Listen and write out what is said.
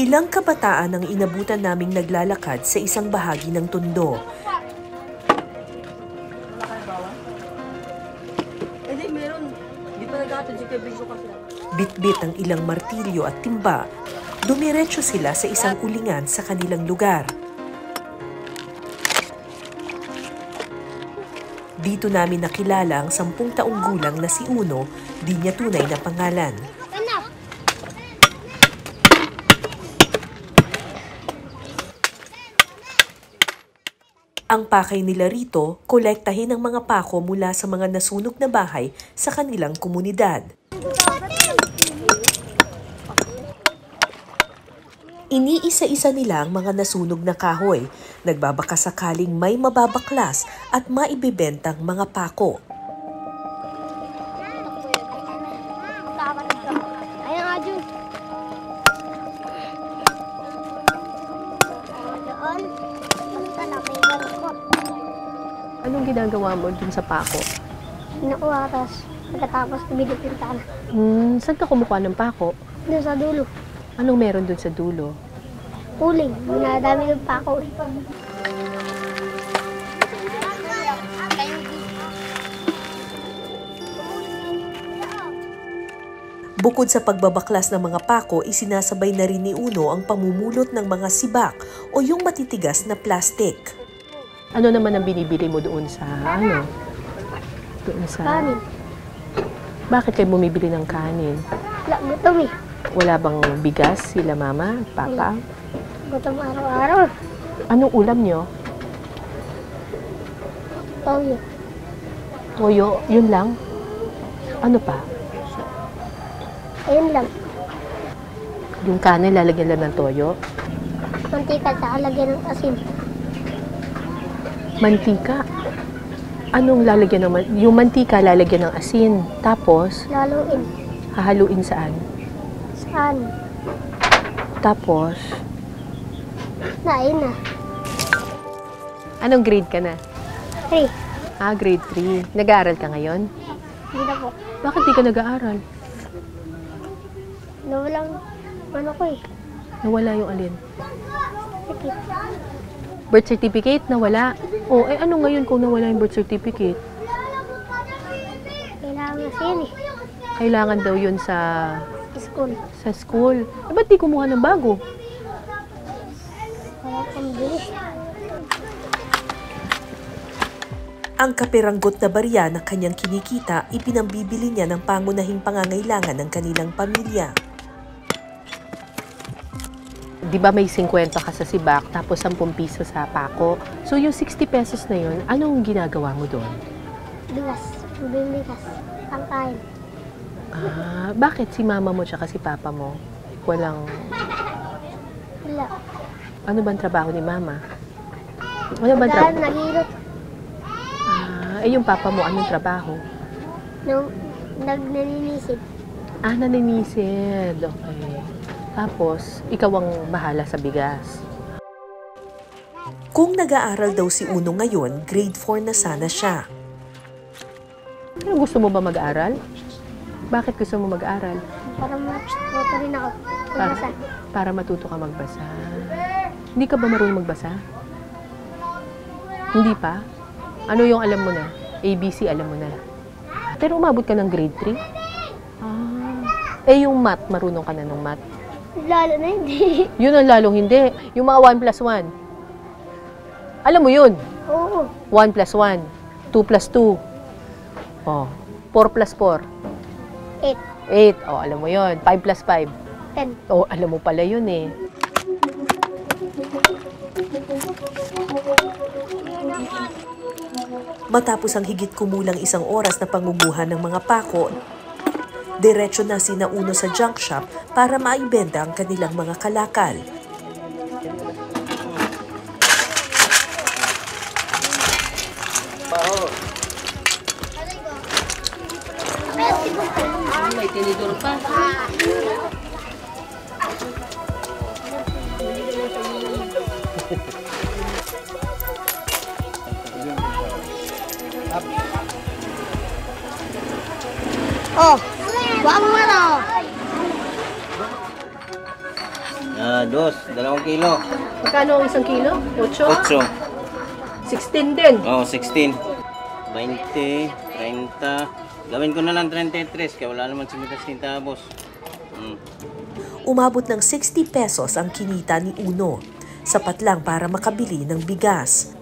Ilang kabataan ang inabutan naming naglalakad sa isang bahagi ng Tondo. Bitbit ang ilang martilyo at timba, dumiretso sila sa isang ulingan sa kanilang lugar. Dito namin nakilala ang 10 taong gulang na si Uno, di niya tunay na pangalan. Ang pakay nila rito, kolektahin ang mga pako mula sa mga nasunog na bahay sa kanilang komunidad. Iniisa-isa nila ang mga nasunog na kahoy, nagbabaka sakaling may mababaklas at maibibentang mga pako. Anong ginagawa mo dun sa pako? Nakuha, tapos pagkatapos binibinta na. Saan ka kumukuha ng pako? Doon sa dulo. Anong meron dun sa dulo? Uling, minadami yung pako. Bukod sa pagbabaklas ng mga pako, isinasabay na rin ni Uno ang pamumulot ng mga sibak o yung matitigas na plastic. Ano naman ang binibili mo doon sa ano? Doon sa... Kanin. Bakit kayo bumibili ng kanin? Wala, gutom eh. Wala bang bigas sila mama, papa? Gutom araw-araw. Anong ulam nyo? Toyo. Toyo, yun lang? Ano pa? Ayun lang. Yung kanin lalagyan lang ng toyo? Mantika at lagyan ng asin. Mantika? Anong lalagyan ng yung mantika lalagyan ng asin, tapos Laluin. hahaluin saan? Saan? Tapos Nain na. anong grade ka na? 3. Grade 3. Nag-aaral ka ngayon? Hindi na po. Bakit di ka nag-aaral? Nawalang ano ko eh. Nawala yung alin? Sakit. Birth certificate? Nawala. O, ano ngayon kung nawala yung birth certificate? Kailangan kasi yun eh. Kailangan daw yun sa School. school. Ba't di kumuha ng bago? Wala kang bili. Ang kapiranggot na barya na kanyang kinikita, ipinambibili niya ng pangunahing pangangailangan ng kanilang pamilya. Di ba may 50 ka sa sibak, tapos 10 piso sa pako? So yung 60 pesos na yun, anong ginagawa mo doon? Bigas. Bigas. Pangkain. Bakit si mama mo tsaka si papa mo walang... Wala. Ano bang trabaho ni mama? Ano bang trabaho? Naghilot. Yung papa mo, anong trabaho? Nagnaninisid. Naninisid. Okay. Tapos, ikaw ang bahala sa bigas. Kung nag-aaral daw si Uno ngayon, grade 4 na sana siya. Pero gusto mo ba mag-aaral? Bakit gusto mo mag-aaral? Para matuto rin ako. Magbasa. Para matuto ka magbasa. Hindi ka ba marunong magbasa? Hindi pa? Ano yung alam mo na? ABC alam mo na. Pero umabot ka ng grade 3? Yung math, marunong ka na ng math? Lalo na hindi. Yun ang lalong hindi. Yung mga 1 plus 1. Alam mo yun? Oo. 1 plus 1. 2 plus 2. 4 plus 4. 8. 8. Alam mo yun. 5 plus 5. 10. Alam mo pala yun eh. Matapos ang higit kumulang 1 oras na pangunguhan ng mga pako, diretso na sina Uno sa junk shop para maibenta ang kanilang mga kalakal. May tinidor pa. Oh, wag mo na. 2 kilo. Magkano ang 1 kilo? 8? 8. 16 din. Oh, 16. 20, 30. Gawin ko na lang 33 kaya wala naman 50 centavos. Umabot ng 60 pesos ang kinita ni Uno. Sapat lang para makabili ng bigas.